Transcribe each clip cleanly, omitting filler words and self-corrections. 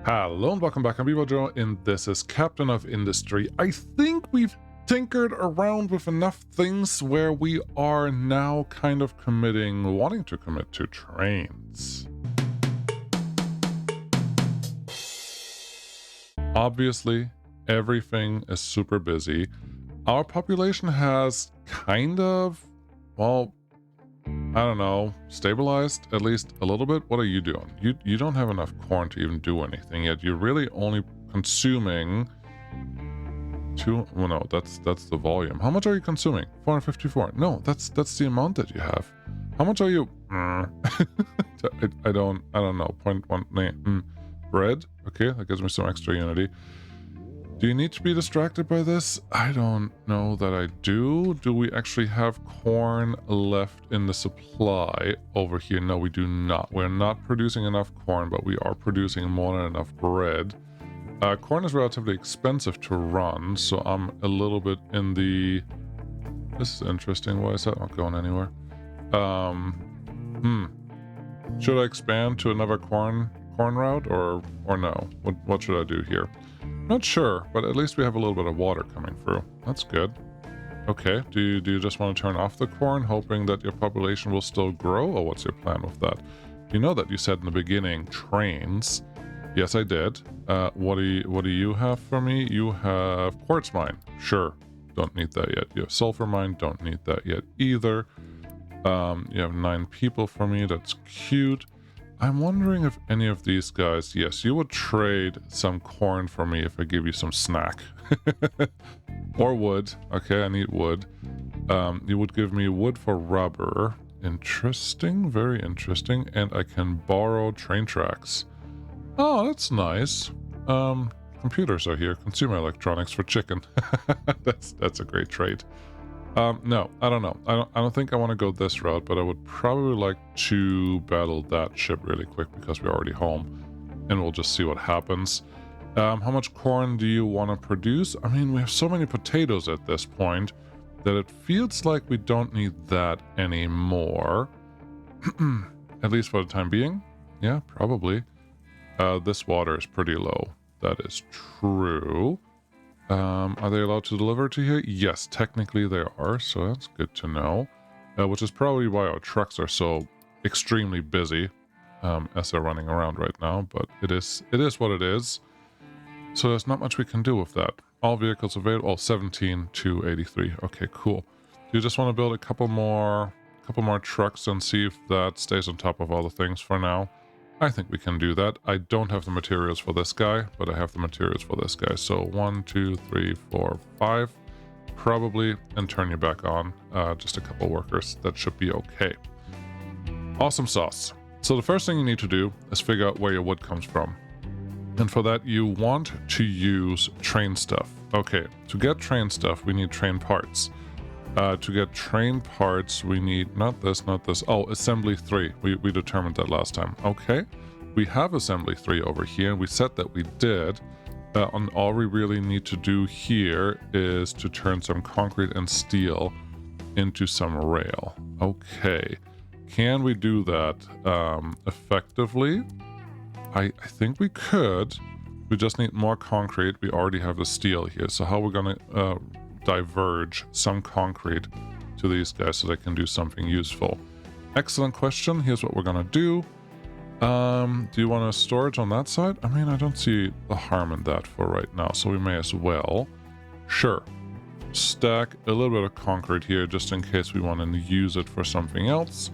Hello and welcome back. I'm Joe, and this is Captain of Industry. I think we've tinkered around with enough things where we are now kind of wanting to commit to trains. Obviously, everything is super busy. Our population has kind of, well, I don't know, stabilized at least a little bit. What are you doing? You don't have enough corn to even do anything yet. You're really only consuming two. Well, no, that's the volume. How much are you consuming? 454. No, that's the amount that you have. How much are you? I don't know. 0.1 bread. Okay, that gives me some extra unity. Do you need to be distracted by this? I don't know that I do. Do we actually have corn left in the supply over here? No, we do not. We're not producing enough corn, but we are producing more than enough bread. Corn is relatively expensive to run, so I'm a little bit in the... This is interesting. Why is that not going anywhere? Should I expand to another corn route or no? What should I do here? Not sure, but at least we have a little bit of water coming through. That's good. Okay, do you just want to turn off the corn, hoping that your population will still grow, or what's your plan with that? You know that you said in the beginning, trains. Yes, I did. What do you have for me? You have quartz mine. Sure, don't need that yet. You have sulfur mine. Don't need that yet either. You have 9 people for me. That's cute. I'm wondering if any of these guys... Yes, you would trade some corn for me if I give you some snack. Or wood. Okay, I need wood. You would give me wood for rubber. Interesting, very interesting. And I can borrow train tracks. Oh, that's nice. Computers are here. Consumer electronics for chicken. That's a great trade. No, I don't know. I don't think I want to go this route, but I would probably like to battle that ship really quick because we're already home, and we'll just see what happens. How much corn do you want to produce? I mean, we have so many potatoes at this point that it feels like we don't need that anymore. At least for the time being. Yeah, probably. This water is pretty low. That is true. Are they allowed to deliver to here? Yes, technically they are, so that's good to know. Which is probably why our trucks are so extremely busy as they're running around right now, but it is what it is. So there's not much we can do with that. All vehicles available. Oh, 17 to 83. Okay, cool. Do you just want to build a couple more trucks and see if that stays on top of all the things for now? I think we can do that. I don't have the materials for this guy, but I have the materials for this guy. So 1, 2, 3, 4, 5, probably, and turn you back on. Just a couple workers. That should be okay. Awesome sauce. So the first thing you need to do is figure out where your wood comes from. And for that, you want to use train stuff. Okay, to get train stuff, we need train parts. To get train parts, we need not this. Oh, assembly 3. We determined that last time. Okay, we have assembly 3 over here. We said that we did. And all we really need to do here is to turn some concrete and steel into some rail. Okay, can we do that effectively? I think we could. We just need more concrete. We already have the steel here. So how are we going to diverge some concrete to these guys so they can do something useful? Excellent question. Here's what we're gonna do. Do you want a storage on that side? I mean, I don't see the harm in that for right now, so we may as well. Sure. Stack a little bit of concrete here just in case we want to use it for something else.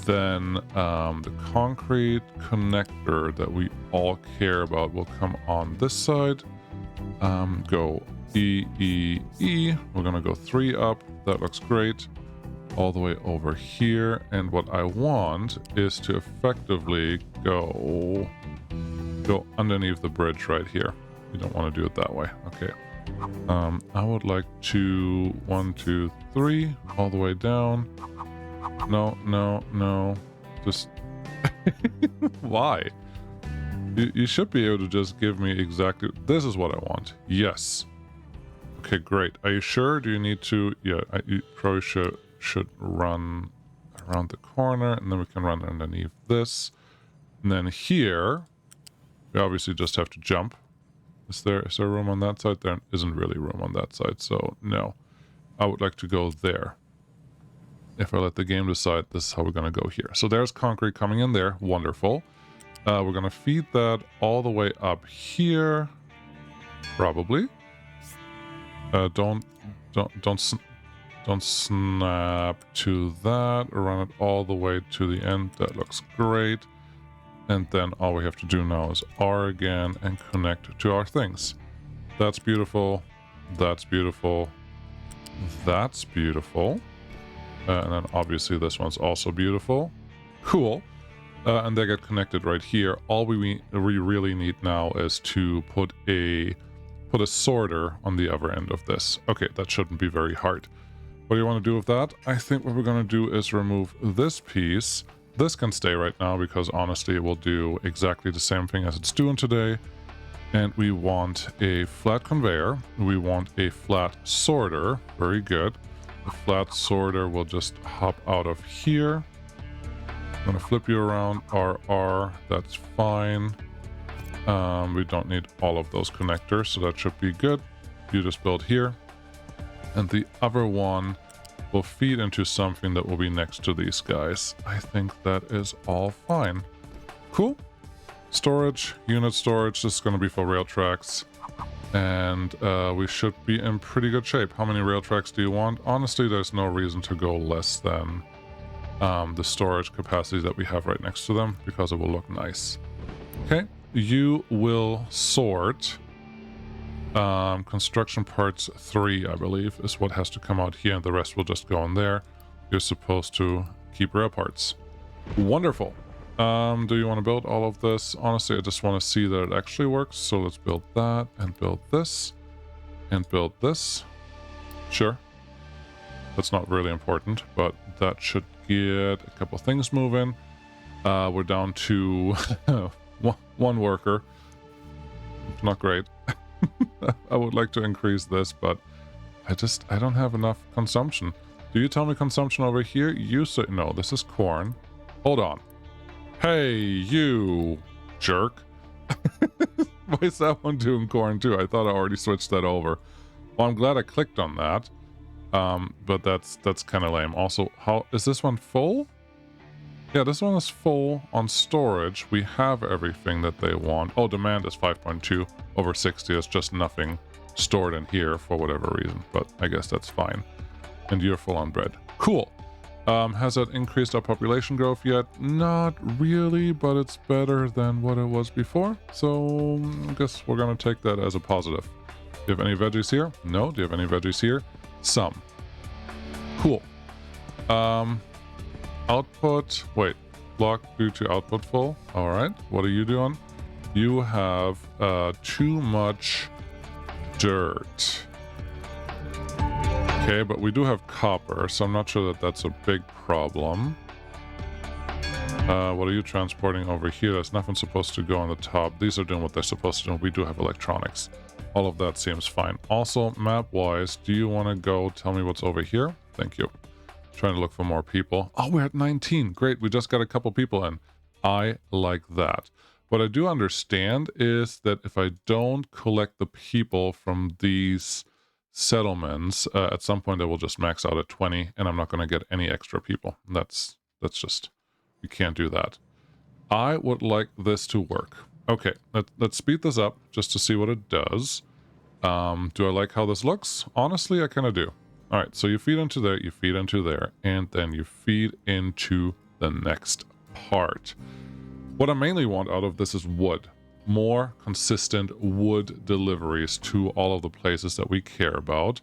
Then the concrete connector that we all care about will come on this side. Go E, E, E. We're gonna go 3 up. That looks great. All the way over here. And what I want is to effectively go underneath the bridge right here. You don't want to do it that way. Okay. I would like to 1, 2, 3 all the way down. No. Just why? You should be able to just give me exactly... This is what I want. Yes. Okay, great. Are you sure? Do you need to... Yeah, you probably should run around the corner, and then we can run underneath this. And then here, We obviously just have to jump. Is there room on that side? There isn't really room on that side, so no. I would like to go there. If I let the game decide, this is how we're going to go here. So there's concrete coming in there. Wonderful. We're going to feed that all the way up here. Probably. Don't snap to that. Run it all the way to the end. That looks great. And then all we have to do now is R again and connect to our things. That's beautiful. That's beautiful. That's beautiful. And then obviously this one's also beautiful. Cool. And they get connected right here. All we really need now is to put a sorter on the other end of this. Okay, that shouldn't be very hard. What do you want to do with that? I think what we're going to do is remove this piece. This can stay right now because honestly it will do exactly the same thing as it's doing today. And we want a flat conveyor. We want a flat sorter. Very good. The flat sorter will just hop out of here. I'm going to flip you around. RR. That's fine. We don't need all of those connectors, so that should be good. You just build here. And the other one will feed into something that will be next to these guys. I think that is all fine. Cool. Storage, unit storage. This is going to be for rail tracks. And we should be in pretty good shape. How many rail tracks do you want? Honestly, there's no reason to go less than the storage capacity that we have right next to them because it will look nice. Okay, you will sort construction parts 3, I believe, is what has to come out here, and the rest will just go in there. You're supposed to keep rail parts. Wonderful. Do you want to build all of this? Honestly, I just want to see that it actually works. So let's build that and build this and build this. Sure. That's not really important, but that should get a couple things moving. We're down to one worker. Not great. I would like to increase this, but I don't have enough consumption. Do you tell me consumption over here? You say no, this is corn. Hold on. Hey, you jerk. Why is that one doing corn too? I thought I already switched that over. Well, I'm glad I clicked on that. But that's kind of lame. Also, how is this one full? Yeah, this one is full on storage. We have everything that they want. Oh, demand is 5.2 over 60. It's just nothing stored in here for whatever reason, but I guess that's fine. And you're full on bread. Cool. Has that increased our population growth yet? Not really, but it's better than what it was before. So I guess we're going to take that as a positive. Do you have any veggies here? No. Do you have any veggies here? Some. Cool. Output. Wait. Block due to output full. All right. What are you doing? You have too much dirt. Okay, but we do have copper, so I'm not sure that that's a big problem. What are you transporting over here? There's nothing supposed to go on the top. These are doing what they're supposed to do. We do have electronics. All of that seems fine. Also, map-wise, do you want to go tell me what's over here? Thank you. Trying to look for more people. Oh, we're at 19. Great, we just got a couple people in. I like that. What I do understand is that if I don't collect the people from these settlements, at some point they will just max out at 20, and I'm not going to get any extra people. That's just, you can't do that. I would like this to work. Okay, let's speed this up just to see what it does. Do I like how this looks? Honestly, I kind of do. All right, so you feed into there, you feed into there, and then you feed into the next part. What I mainly want out of this is wood. More consistent wood deliveries to all of the places that we care about.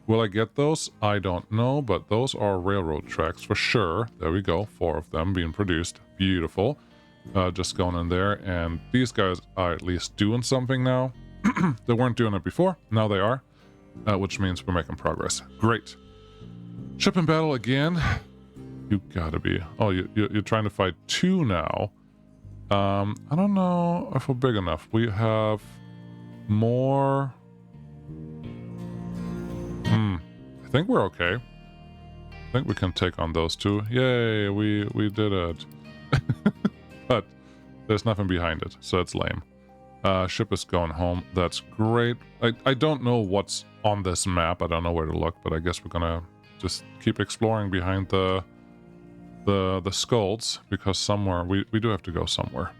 Will I get those? I don't know, but those are railroad tracks for sure. There we go, 4 of them being produced. Beautiful. Just going in there, and these guys are at least doing something now. They weren't doing it before, now they are, which means we're making progress. Great. Ship in battle again. You gotta be. Oh, you're trying to fight 2 now. I don't know if we're big enough. We have more. I think we're okay. I think we can take on those 2. Yay, we did it. But there's nothing behind it, so it's lame. Ship is going home. That's great. I don't know what's on this map. I don't know where to look, but I guess we're gonna just keep exploring behind the skulls, because somewhere we do have to go somewhere.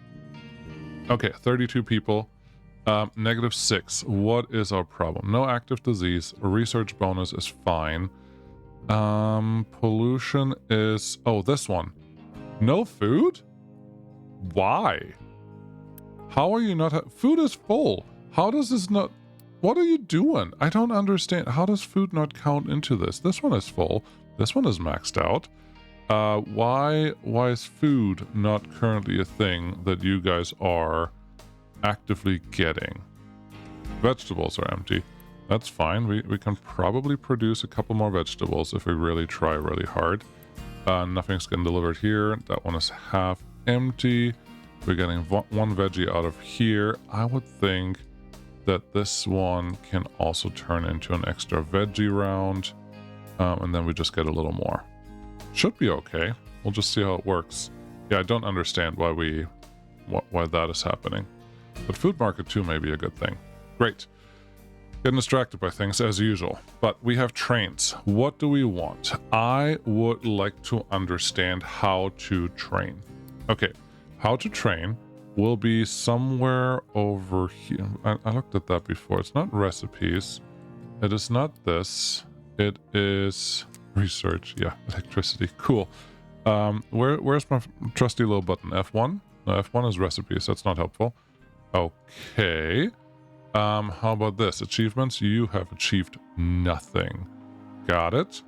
Okay, 32 people. -6. What is our problem? No active disease. Research bonus is fine. Pollution is... Oh, this one. No food? Why? How are you not... Food is full. How does this not... What are you doing? I don't understand. How does food not count into this? This one is full. This one is maxed out. Why is food not currently a thing that you guys are actively getting? Vegetables are empty. That's fine. We can probably produce a couple more vegetables if we really try really hard. Nothing's getting delivered here. That one is half empty. We're getting one veggie out of here. I would think that this one can also turn into an extra veggie round. And then we just get a little more. Should be okay. We'll just see how it works. Yeah, I don't understand why that is happening. But food market 2 may be a good thing. Great. Getting distracted by things as usual. But we have trains. What do we want? I would like to understand how to train. Okay, how to train will be somewhere over here. I looked at that before. It's not recipes. It is not this. It is research. Yeah, electricity. Cool. Where's my trusty little button? F1? No, F1 is recipes. That's not helpful. Okay. How about this? Achievements? You have achieved nothing. Got it.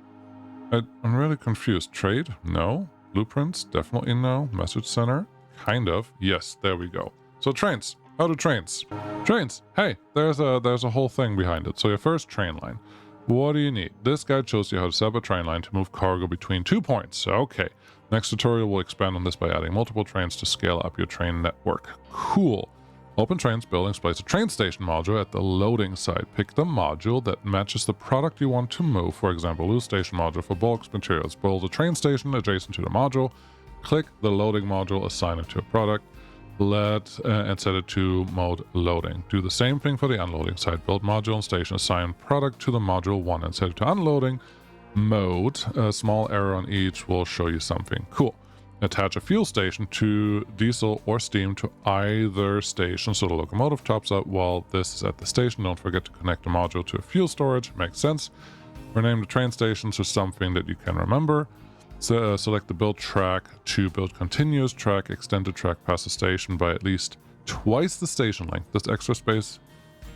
I'm really confused. Trade? No. Blueprints? Definitely no. Message center? Kind of. Yes, there we go. So trains. How do trains? Trains. Hey, there's a whole thing behind it. So your first train line. What do you need? This guide shows you how to set up a train line to move cargo between 2 points. Okay. Next tutorial will expand on this by adding multiple trains to scale up your train network. Cool. Open Trains Buildings, place a train station module at the loading site. Pick the module that matches the product you want to move. For example, loose station module for bulk materials. Build a train station adjacent to the module. Click the loading module, assign it to a product. And set it to mode loading. Do the same thing for the unloading site. Build module and station, assign product to the module 1 and set it to unloading mode. A small error on each will show you something. Cool. Attach a fuel station to diesel or steam to either station so the locomotive tops up while this is at the station. Don't forget to connect the module to a fuel storage. Makes sense. Rename the train stations to something that you can remember. So, select the build track to build continuous track. Extend the track past the station by at least twice the station length. This extra space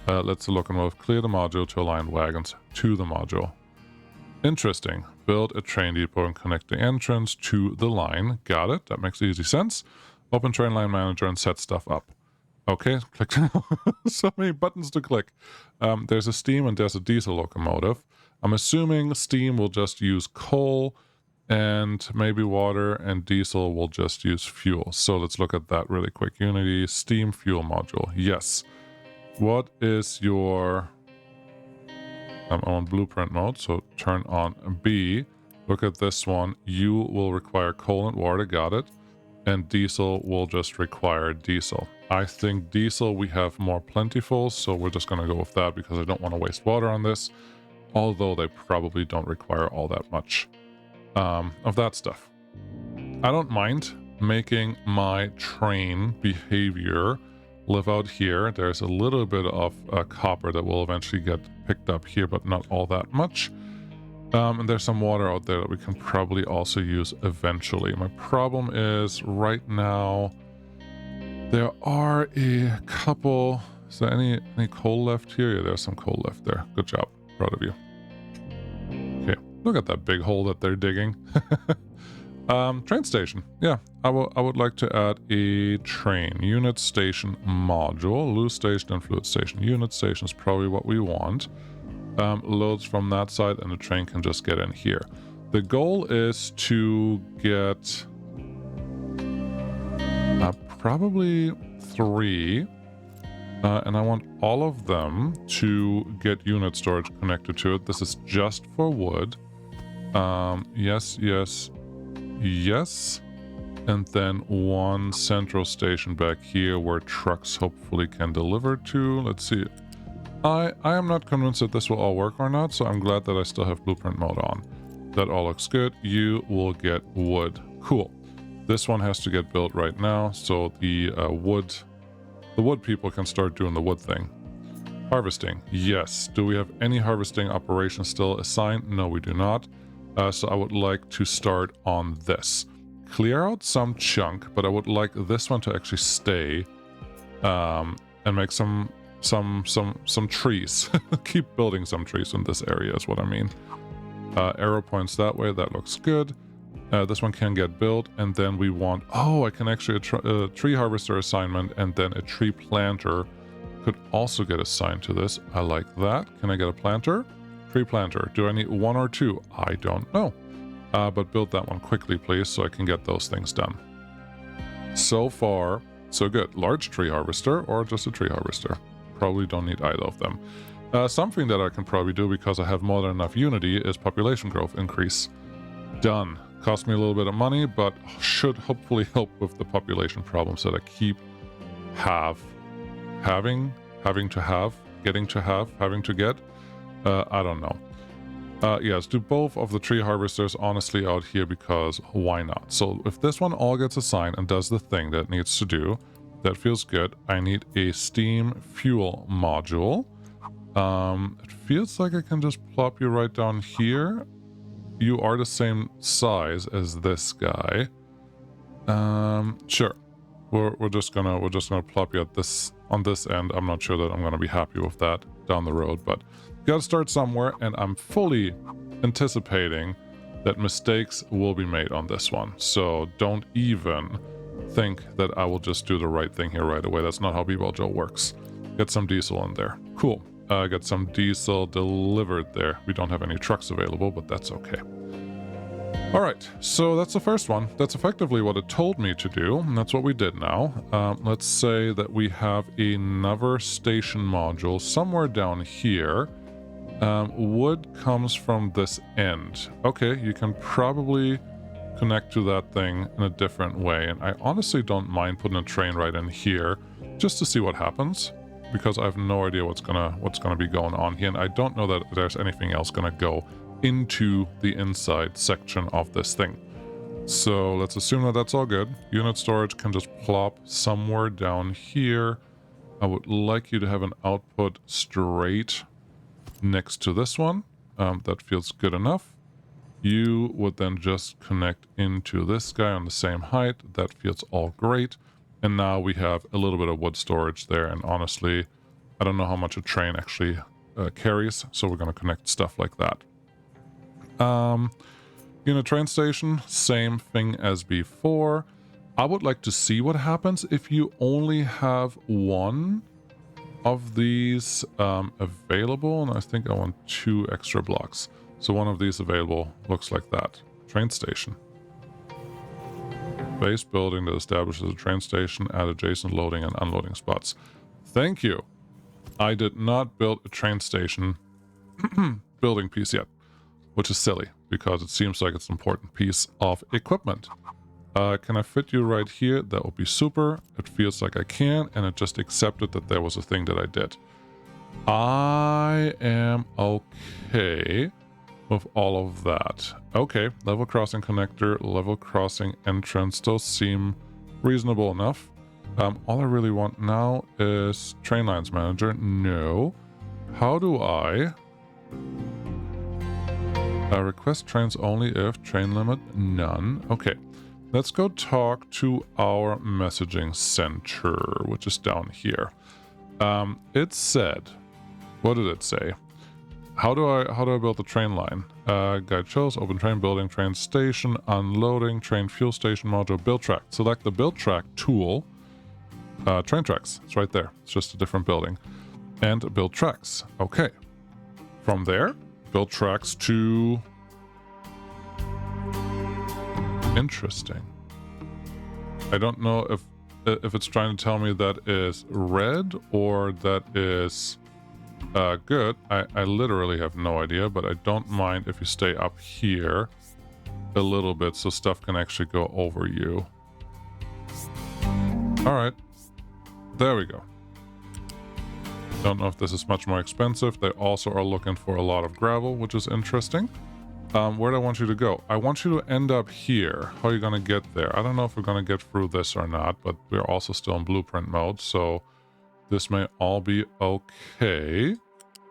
lets the locomotive clear the module to align wagons to the module. Interesting. Build a train depot and connect the entrance to the line. Got it. That makes easy sense. Open train line manager and set stuff up. Okay, click. So many buttons to click. There's a steam and there's a diesel locomotive. I'm assuming steam will just use coal and maybe water, and diesel will just use fuel. So let's look at that really quick. Unity steam fuel module. Yes. What is your... I'm on blueprint mode, so turn on B. Look at this one. U will require coal and water, got it. And diesel will just require diesel. I think diesel we have more plentiful, so we're just going to go with that because I don't want to waste water on this. Although they probably don't require all that much of that stuff. I don't mind making my train behavior live out here. There's a little bit of copper that will eventually get picked up here, but not all that much. And there's some water out there that we can probably also use eventually. My problem is right now there are a couple... Is there any coal left here? Yeah, there's some coal left there. Good job. Proud of you. Okay, look at that big hole that they're digging. Train station. Yeah, I would like to add a train unit station module. Loose station and fluid station. Unit station is probably what we want. Loads from that side and the train can just get in here. The goal is to get probably 3. And I want all of them to get unit storage connected to it. This is just for wood. Yes, yes, yes. And then one central station back here where trucks hopefully can deliver to. Let's see. I am not convinced that this will all work or not, so I'm glad that I still have blueprint mode on. That all looks good. You will get wood. Cool. This one has to get built right now, so the wood people can start doing the wood thing. Harvesting. Yes. Do we have any harvesting operations still assigned? No, we do not. So I would like to start on this. Clear out some chunk, but I would like this one to actually stay and make some trees. Keep building some trees in this area is what I mean. Arrow points that way. That looks good. This one can get built, and then we want... Oh, I can actually... a tree harvester assignment, and then a tree planter could also get assigned to this. I like that. Can I get a planter? Tree planter. Do I need one or two? I don't know. But build that one quickly, please, so I can get those things done. So far, so good. Large tree harvester or just a tree harvester? Probably don't need either of them. Something that I can probably do because I have more than enough unity is population growth increase. Done. Cost me a little bit of money, but should hopefully help with the population problems that I keep having to get. I don't know. Yes, do both of the tree harvesters honestly out here because why not? So if this one all gets assigned and does the thing that it needs to do, that feels good. I need a steam fuel module. It feels like I can just plop you right down here. You are the same size as this guy. Sure. We're just gonna plop you at on this end. I'm not sure that I'm gonna be happy with that down the road, but gotta start somewhere, and I'm fully anticipating that mistakes will be made on this one. So don't even think that I will just do the right thing here right away. That's not how B-Ball Joe works. Get some diesel in there. Cool. Get some diesel delivered there. We don't have any trucks available, but that's okay. All right, so that's the first one. That's effectively what it told me to do, and that's what we did now. Let's say that we have another station module somewhere down here. Wood comes from this end. Okay, you can probably connect to that thing in a different way, and I honestly don't mind putting a train right in here just to see what happens, because I have no idea what's gonna be going on here, and I don't know that there's anything else gonna go into the inside section of this thing. So let's assume that that's all good. Unit storage can just plop somewhere down here. I would like you to have an output straight next to this one. That feels good enough. You would then just connect into this guy on the same height. That feels all great. And now we have a little bit of wood storage there. And honestly, I don't know how much a train actually carries. So we're going to connect stuff like that. Unit train station, same thing as before. I would like to see what happens if you only have one of these available, and I think I want 2 extra blocks. So one of these available looks like that. Train station. Base building that establishes a train station at adjacent loading and unloading spots. Thank you. I did not build a train station building piece yet, which is silly because it seems like it's an important piece of equipment. Can I fit you right here? That would be super. It feels like I can, and it just accepted that there was a thing that I did. I am okay with all of that. Okay, level crossing connector, level crossing entrance, those seem reasonable enough. All I really want now is train lines manager. No. How do I request trains only if train limit none? Okay. Let's go talk to our messaging center, which is down here. It said, what did it say? How do I build the train line? Guide shows, open train building, train station, unloading, train fuel station module, build track. Select the build track tool. Train tracks, it's right there. It's just a different building. And build tracks. Okay. From there, build tracks to... Interesting. I don't know if it's trying to tell me that is red or that is good. I literally have no idea, but I don't mind if you stay up here a little bit so stuff can actually go over you. All right. There we go. Don't know if this is much more expensive. They also are looking for a lot of gravel, which is interesting. Where do I want you to go? I want you to end up here. How are you going to get there? I don't know if we're going to get through this or not, but we're also still in blueprint mode, so this may all be okay.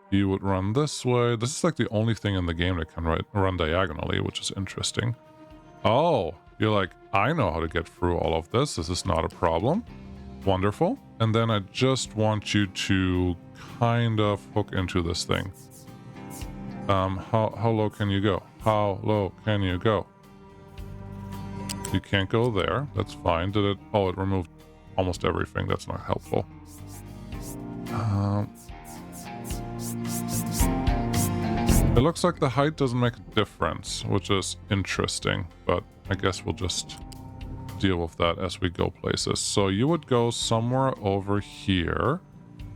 You would run this way. This is like the only thing in the game that can run diagonally, which is interesting. Oh, you're like, I know how to get through all of this. This is not a problem. Wonderful. And then I just want you to kind of hook into this thing. How low can you go? How low can you go? You can't go there. That's fine. Did it? Oh, it removed almost everything. That's not helpful. It looks like the height doesn't make a difference, which is interesting, but I guess we'll just deal with that as we go places. So you would go somewhere over here.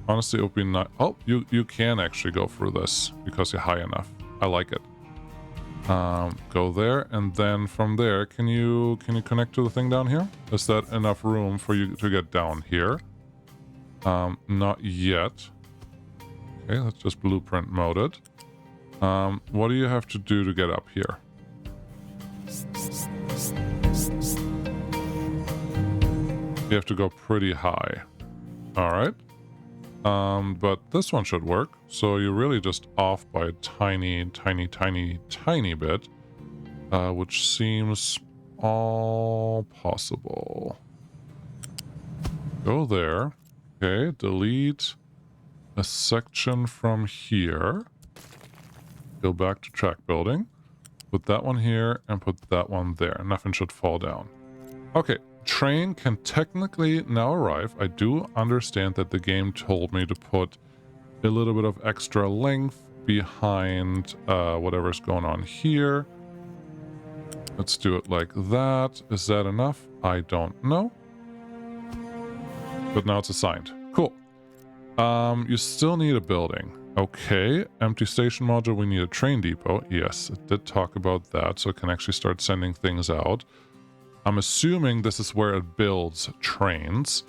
Honestly, it would be not. Oh, you can actually go through this because you're high enough. I like it. Go there, and then from there, can you connect to the thing down here? Is that enough room for you to get down here? Not yet. Okay, let's just blueprint mode it. What do you have to do to get up here? You have to go pretty high. All right. But this one should work. So you're really just off by a tiny bit, which seems all possible. Go there. Okay, delete a section from here. Go back to track building. Put that one here and put that one there. Nothing should fall down. Okay. Train can technically now arrive. I do understand that the game told me to put a little bit of extra length behind whatever's going on here. Let's do it like that. Is that enough? I don't know. But now it's assigned. Cool. You still need a building. Okay. Empty station module. We need a train depot. Yes, it did talk about that, so it can actually start sending things out. I'm assuming this is where it builds trains.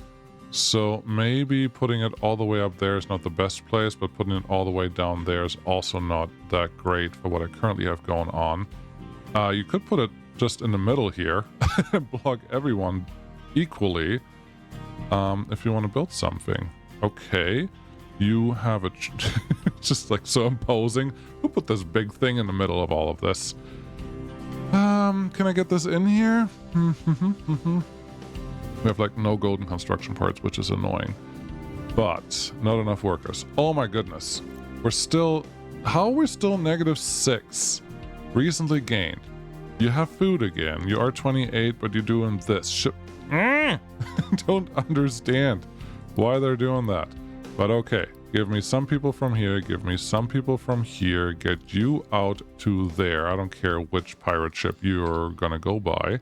So maybe putting it all the way up there is not the best place, but putting it all the way down there is also not that great for what I currently have going on. You could put it just in the middle here and block everyone equally if you want to build something. Okay, you have a... just like so imposing. Who put this big thing in the middle of all of this? Can I get this in here? We have like no golden construction parts, which is annoying. But not enough workers. Oh my goodness. We're still... How are we still -6? Recently gained. You have food again. You are 28, but you're doing this. Don't understand why they're doing that. But okay. Give me some people from here, give me some people from here, get you out to there. I don't care which pirate ship you're gonna go by.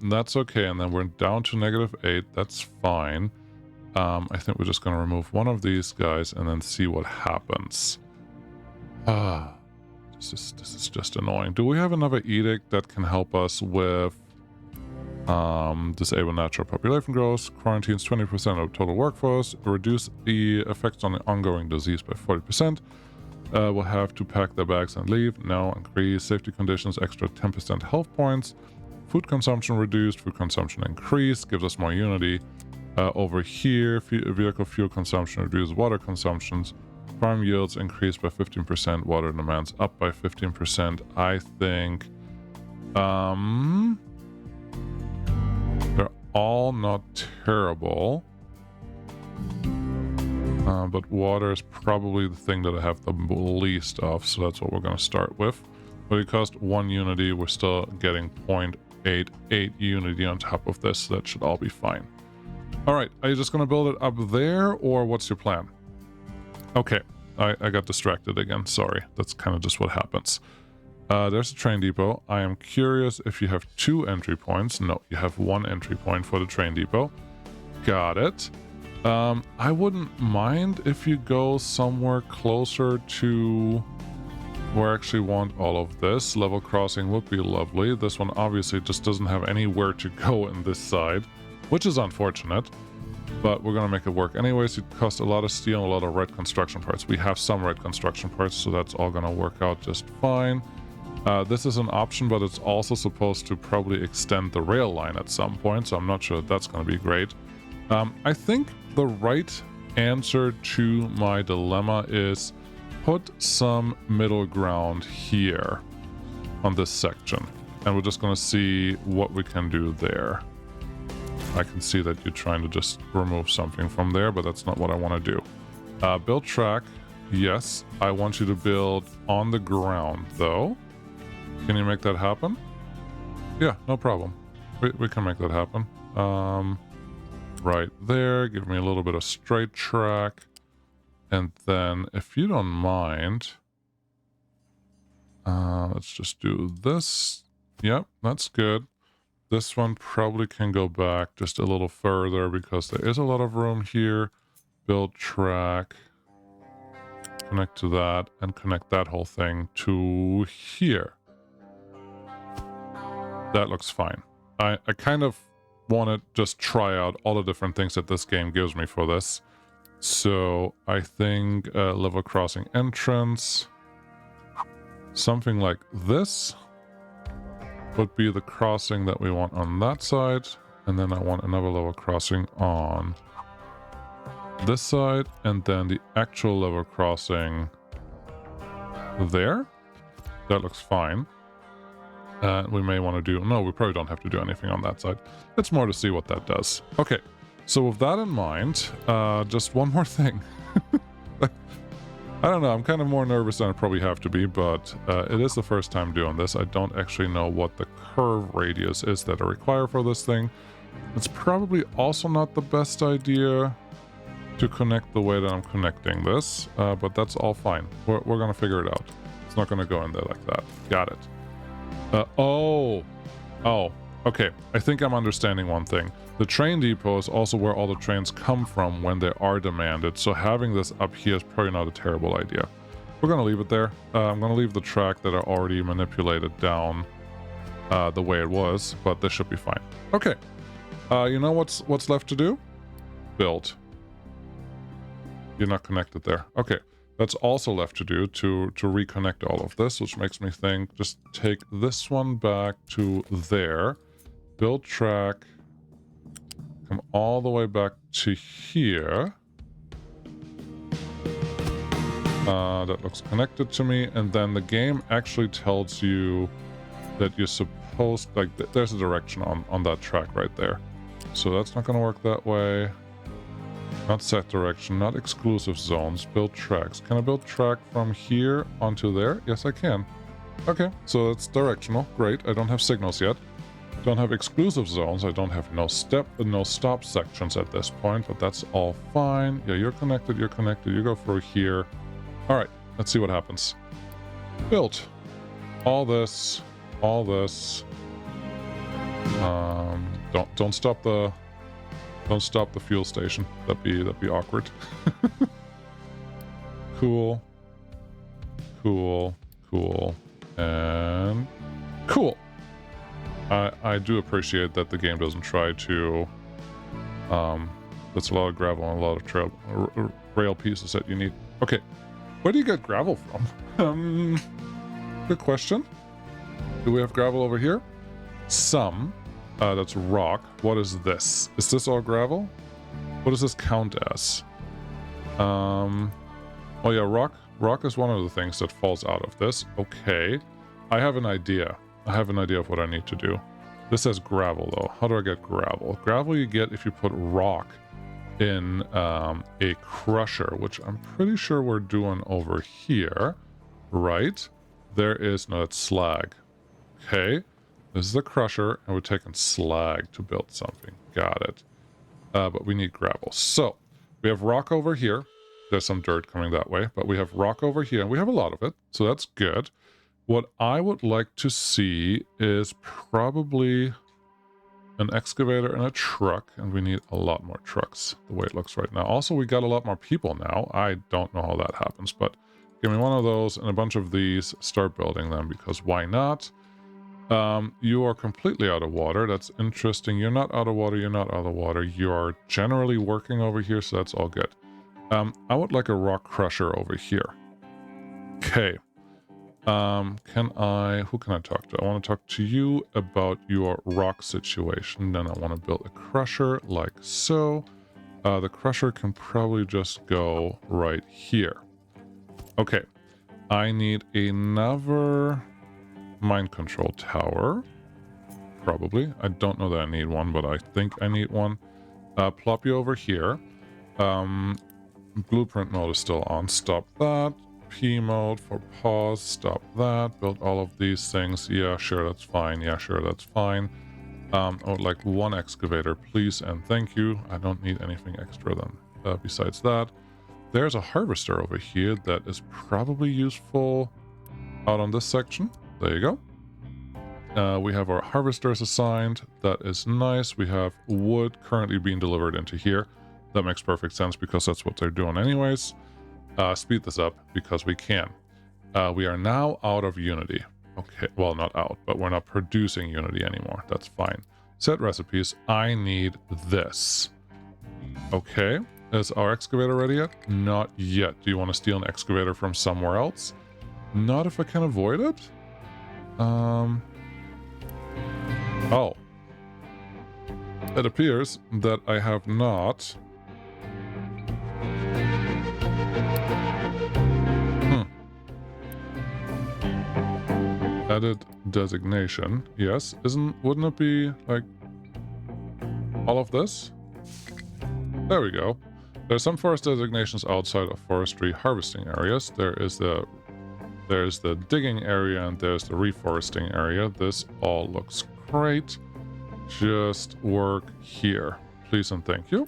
That's okay, and then we're down to -8. That's fine. I think we're just gonna remove one of these guys and then see what happens. This is just annoying. Do we have another edict that can help us with disable natural population growth, quarantines 20% of total workforce, reduce the effects on the ongoing disease by 40%. We'll have to pack their bags and leave. No, increase safety conditions, extra 10% health points. Food consumption reduced, food consumption increased, gives us more unity. Over here, vehicle fuel consumption reduced, water consumptions. Farm yields increased by 15%, water demands up by 15%. I think... they're all not terrible. But water is probably the thing that I have the least of, so that's what we're going to start with. But it cost 1 unity. We're still getting 0.88 unity on top of this, so that should all be fine. All right, are you just going to build it up there, or what's your plan? Okay, I got distracted again. Sorry, that's kind of just what happens. There's a train depot. I am curious if you have 2 entry points. No, you have 1 entry point for the train depot. Got it. I wouldn't mind if you go somewhere closer to where I actually want all of this. Level crossing would be lovely. This one obviously just doesn't have anywhere to go in this side. which is unfortunate, but we're going to make it work anyways. It costs a lot of steel and a lot of red construction parts. We have some red construction parts, so that's all going to work out just fine. This is an option, but it's also supposed to probably extend the rail line at some point, so I'm not sure that's going to be great. I think the right answer to my dilemma is put some middle ground here on this section, and we're just going to see what we can do there. I can see that you're trying to just remove something from there, but that's not what I want to do. Build track. Yes, I want you to build on the ground, though. Can you make that happen? Yeah, no problem. We can make that happen. Right there. Give me a little bit of straight track. And then, if you don't mind, let's just do this. Yep, that's good. This one probably can go back just a little further because there is a lot of room here. Build track. Connect to that and connect that whole thing to here. That looks fine. I kind of want to just try out all the different things that this game gives me for this. So I think level crossing entrance, something like this would be the crossing that we want on that side. And then I want another level crossing on this side. And then the actual level crossing there. That looks fine. We may want to do... No, we probably don't have to do anything on that side. It's more to see what that does. Okay, so with that in mind, just one more thing. I don't know, I'm kind of more nervous than I probably have to be, but it is the first time doing this. I don't actually know what the curve radius is that I require for this thing. It's probably also not the best idea to connect the way that I'm connecting this, but that's all fine. We're going to figure it out. It's not going to go in there like that. Got it. Oh, okay. I think I'm understanding one thing. The train depot is also where all the trains come from when they are demanded, so having this up here is probably not a terrible idea. We're going to leave it there. I'm going to leave the track that I already manipulated down the way it was, but this should be fine. Okay. You know what's left to do? Build. You're not connected there. Okay. That's also left to do to reconnect all of this, which makes me think just take this one back to there, build track, come all the way back to here. That looks connected to me, and then the game actually tells you that you're supposed, like, there's a direction on that track right there. So that's not going to work that way. Not set direction, not exclusive zones, build tracks. Can I build track from here onto there? Yes, I can. Okay, so that's directional. Great. I don't have signals yet. Don't have exclusive zones. I don't have no stop sections at this point, but that's all fine. Yeah, you're connected, you go through here. All right, let's see what happens. Built. All this. Don't stop the... Don't stop the fuel station. That'd be awkward. Cool. And cool. I do appreciate that the game doesn't try to... that's a lot of gravel and a lot of rail pieces that you need. Okay. Where do you get gravel from? Good question. Do we have gravel over here? Some. That's rock. What is this? Is this all gravel? What does this count as? Oh yeah, rock is one of the things that falls out of this. Okay. I have an idea. I have an idea of what I need to do. This says gravel though. How do I get gravel? Gravel you get if you put rock in a crusher, which I'm pretty sure we're doing over here. Right? There is no, it's slag. Okay. This is the crusher, and we're taking slag to build something. Got it. But we need gravel. So, we have rock over here. There's some dirt coming that way, but we have rock over here, and we have a lot of it, so that's good. What I would like to see is probably an excavator and a truck, and we need a lot more trucks, the way it looks right now. Also, we got a lot more people now. I don't know how that happens, but give me one of those and a bunch of these. Start building them, because why not? You are completely out of water. That's interesting. You're not out of water. You're not out of water. You are generally working over here, so that's all good. I would like a rock crusher over here. Okay. Who can I talk to? I want to talk to you about your rock situation. Then I want to build a crusher like so. The crusher can probably just go right here. Okay. I need another mind control tower. Probably. I don't know that I need one, but I think I need one. Plop you over here. Blueprint mode is still on. Stop that. P mode for pause. Stop that. Build all of these things. Yeah, sure, that's fine. Yeah, sure, that's fine. I would like one excavator, please, and thank you. I don't need anything extra then. Besides that, there's a harvester over here that is probably useful out on this section. There you go. We have our harvesters assigned. That is nice. We have wood currently being delivered into here. That makes perfect sense because that's what they're doing anyways. Speed this up because we can. We are now out of Unity. Okay, well, not out, but we're not producing Unity anymore. That's fine. Set recipes. I need this. Okay. Is our excavator ready yet? Not yet. Do you want to steal an excavator from somewhere else? Not if I can avoid it. Oh. It appears that I have not. Edit designation. Yes. Wouldn't it be like all of this? There we go. There's some forest designations outside of forestry harvesting areas. There's the digging area and there's the reforesting area. This all looks great. Just work here. Please and thank you.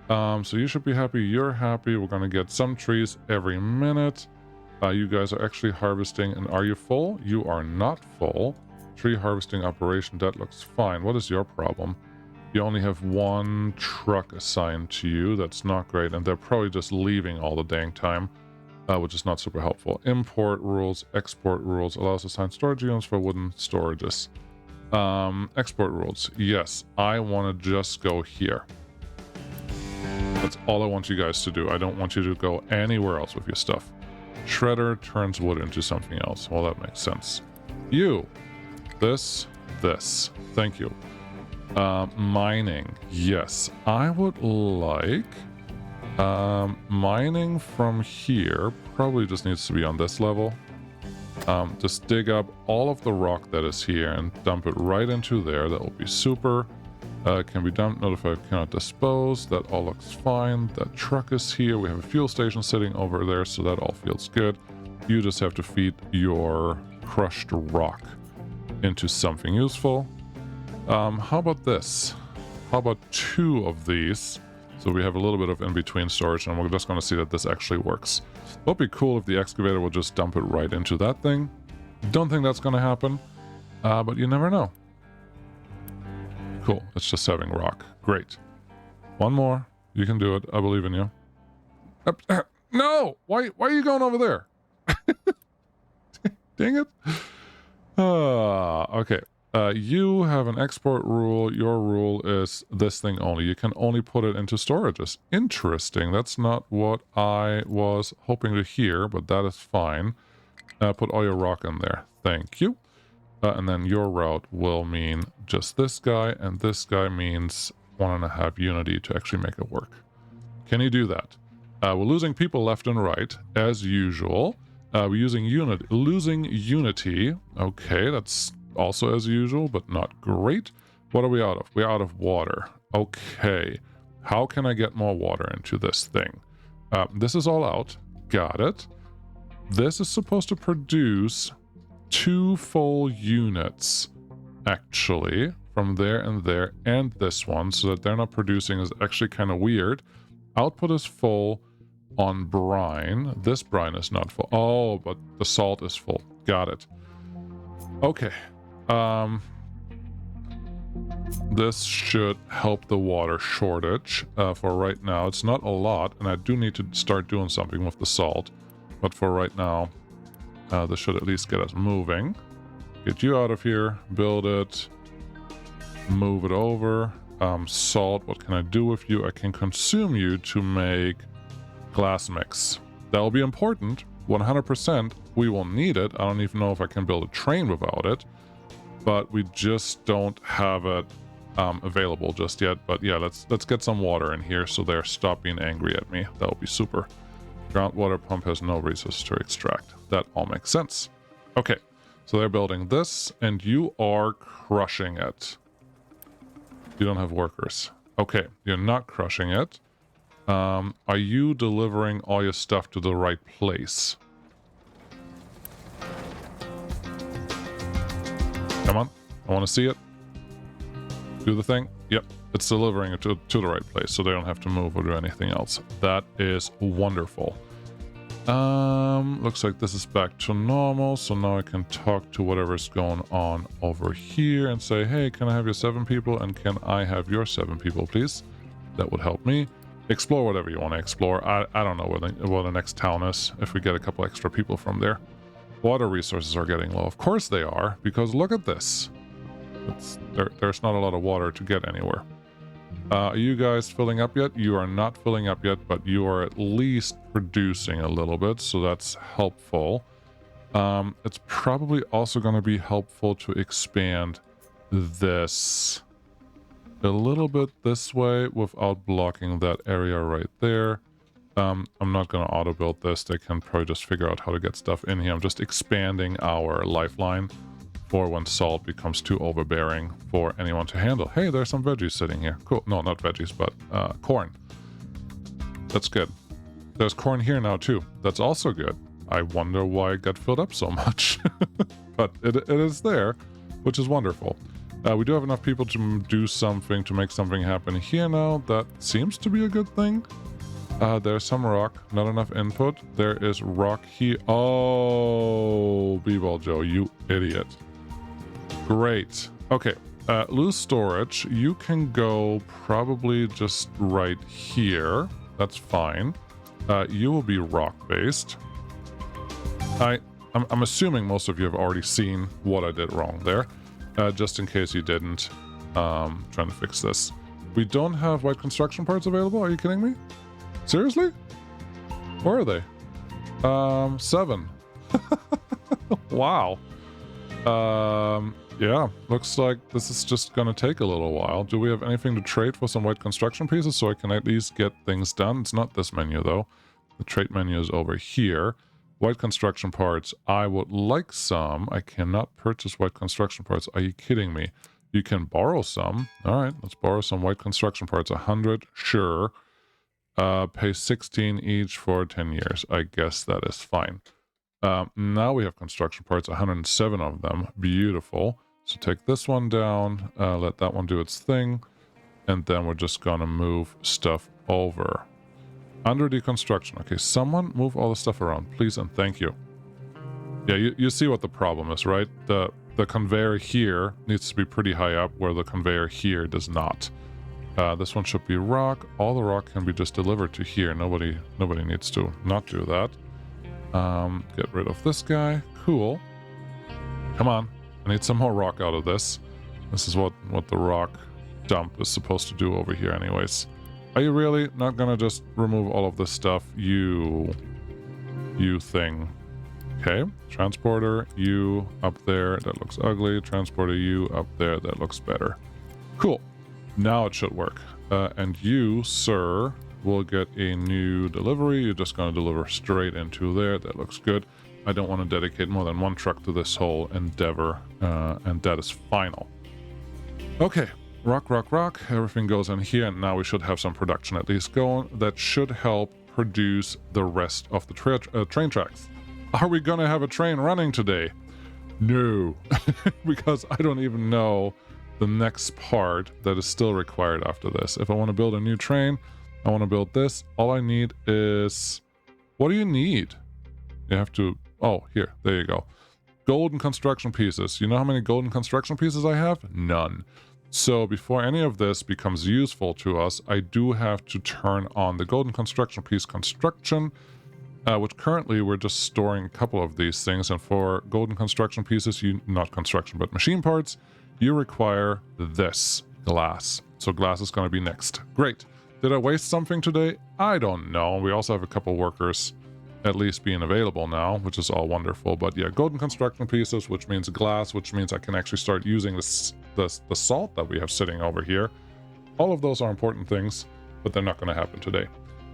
So you should be happy. You're happy. We're going to get some trees every minute. You guys are actually harvesting. And are you full? You are not full. Tree harvesting operation. That looks fine. What is your problem? You only have one truck assigned to you. That's not great. And they're probably just leaving all the dang time, which is not super helpful. Import rules, export rules, allows assigned storage units for wooden storages. Export rules. Yes, I want to just go here. That's all I want you guys to do. I don't want you to go anywhere else with your stuff. Shredder turns wood into something else. Well, that makes sense. You. This. Thank you. Mining. Yes. I would like mining from here. Probably just needs to be on this level. Just dig up all of the rock that is here and dump it right into there. That will be super. Can be dumped. Notified cannot dispose. That all looks fine. That truck is here. We have a fuel station sitting over there, so that all feels good. You just have to feed your crushed rock into something useful. How about this? How about 2 of these? So we have a little bit of in-between storage, and we're just going to see that this actually works. It would be cool if the excavator would just dump it right into that thing. Don't think that's going to happen, but you never know. Cool. It's just having rock. Great. One more. You can do it. I believe in you. No! Why are you going over there? Dang it. Okay. You have an export rule. Your rule is this thing only. You can only put it into storages. Interesting. That's not what I was hoping to hear, but that is fine. Put all your rock in there. Thank you. And then your route will mean just this guy, and this guy means 1.5 unity to actually make it work. Can you do that? We're losing people left and right, as usual. We're losing unity. Okay, that's also as usual, but not great. What are we out of? We're out of water. Okay. How can I get more water into this thing? This is all out. Got it. This is supposed to produce 2 full units, actually, from there and this one, so that they're not producing is actually kind of weird. Output is full on brine. This brine is not full. Oh, but the salt is full. Got it. Okay. This should help the water shortage for right now. It's not a lot, and I do need to start doing something with the salt, but for right now, this should at least get us moving. Get you out of here. Build it. Move it over. Salt, what can I do with you? I can consume you to make glass mix. That will be important. 100%. We will need it. I don't even know if I can build a train without it. But we just don't have it available just yet. But yeah, let's get some water in here so they stop being angry at me. That will be super. Groundwater pump has no resources to extract. That all makes sense. Okay, so they're building this, and you are crushing it. You don't have workers. Okay, you're not crushing it. Are you delivering all your stuff to the right place? Come on, I want to see it. Do the thing. Yep, it's delivering it to the right place, so they don't have to move or do anything else. That is wonderful. Looks like this is back to normal, so now I can talk to whatever's going on over here and say, hey, can I have your 7 people, and can I have your 7 people, please? That would help me. Explore whatever you want to explore. I don't know where the next town is, if we get a couple extra people from there. Water resources are getting low. Of course they are, because look at this. There's not a lot of water to get anywhere. Are you guys filling up yet? You are not filling up yet, but you are at least producing a little bit, so that's helpful. It's probably also going to be helpful to expand this a little bit this way without blocking that area right there. I'm not going to auto build this. They can probably just figure out how to get stuff in here. I'm just expanding our lifeline for when salt becomes too overbearing for anyone to handle. Hey, there's some veggies sitting here. Cool. No, not veggies, but corn. That's good. There's corn here now too. That's also good. I wonder why it got filled up so much. But it is there, which is wonderful. We do have enough people to do something, to make something happen here now. That seems to be a good thing. There's some rock, not enough input. There is rock here. Oh, B-Ball Joe, you idiot. Great. Okay, loose storage. You can go probably just right here. That's fine. You will be rock-based. I'm assuming most of you have already seen what I did wrong there. Just in case you didn't, trying to fix this. We don't have white construction parts available? Are you kidding me? Seriously? Where are they? 7. Wow. Yeah, looks like this is just gonna take a little while. Do we have anything to trade for some white construction pieces so I can at least get things done? It's not this menu though. The trade menu is over here. White construction parts, I would like some. I cannot purchase white construction parts. Are you kidding me? You can borrow some. All right, let's borrow some white construction parts. 100, sure. Pay 16 each for 10 years. I guess that is fine. Now we have construction parts, 107 of them. Beautiful. So take this one down, let that one do its thing, and then we're just gonna move stuff over. Under deconstruction. Okay, someone move all the stuff around, please and thank you. Yeah, you see what the problem is, right? The conveyor here needs to be pretty high up, where the conveyor here does not. This one should be rock. All the rock can be just delivered to here. Nobody needs to not do that. Get rid of this guy. Cool. Come on. I need some more rock out of this. This is what the rock dump is supposed to do over here anyways. Are you really not gonna just remove all of this stuff? You thing. Okay. Transporter, you up there. That looks ugly. Transporter, you up there. That looks better. Cool. Now it should work. And you, sir, will get a new delivery. You're just going to deliver straight into there. That looks good. I don't want to dedicate more than one truck to this whole endeavor, and that is final. Okay, rock. Everything goes in here, and now we should have some production at least going. That should help produce the rest of the train tracks. Are we going to have a train running today? No, because I don't even know the next part that is still required after this. If I want to build a new train, I want to build this. All I need is... What do you need? You have to... Oh, here. There you go. Golden construction pieces. You know how many golden construction pieces I have? None. So before any of this becomes useful to us, I do have to turn on the golden construction piece construction. which currently we're just storing a couple of these things. And for golden construction pieces, not construction, but machine parts, you require this glass. So glass is going to be next. Great. Did I waste something today? I don't know. We also have a couple workers at least being available now, which is all wonderful. But yeah, golden construction pieces, which means glass, which means I can actually start using the salt that we have sitting over here. All of those are important things, but they're not going to happen today.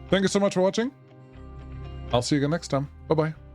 Thank you so much for watching. I'll see you again next time. Bye-bye.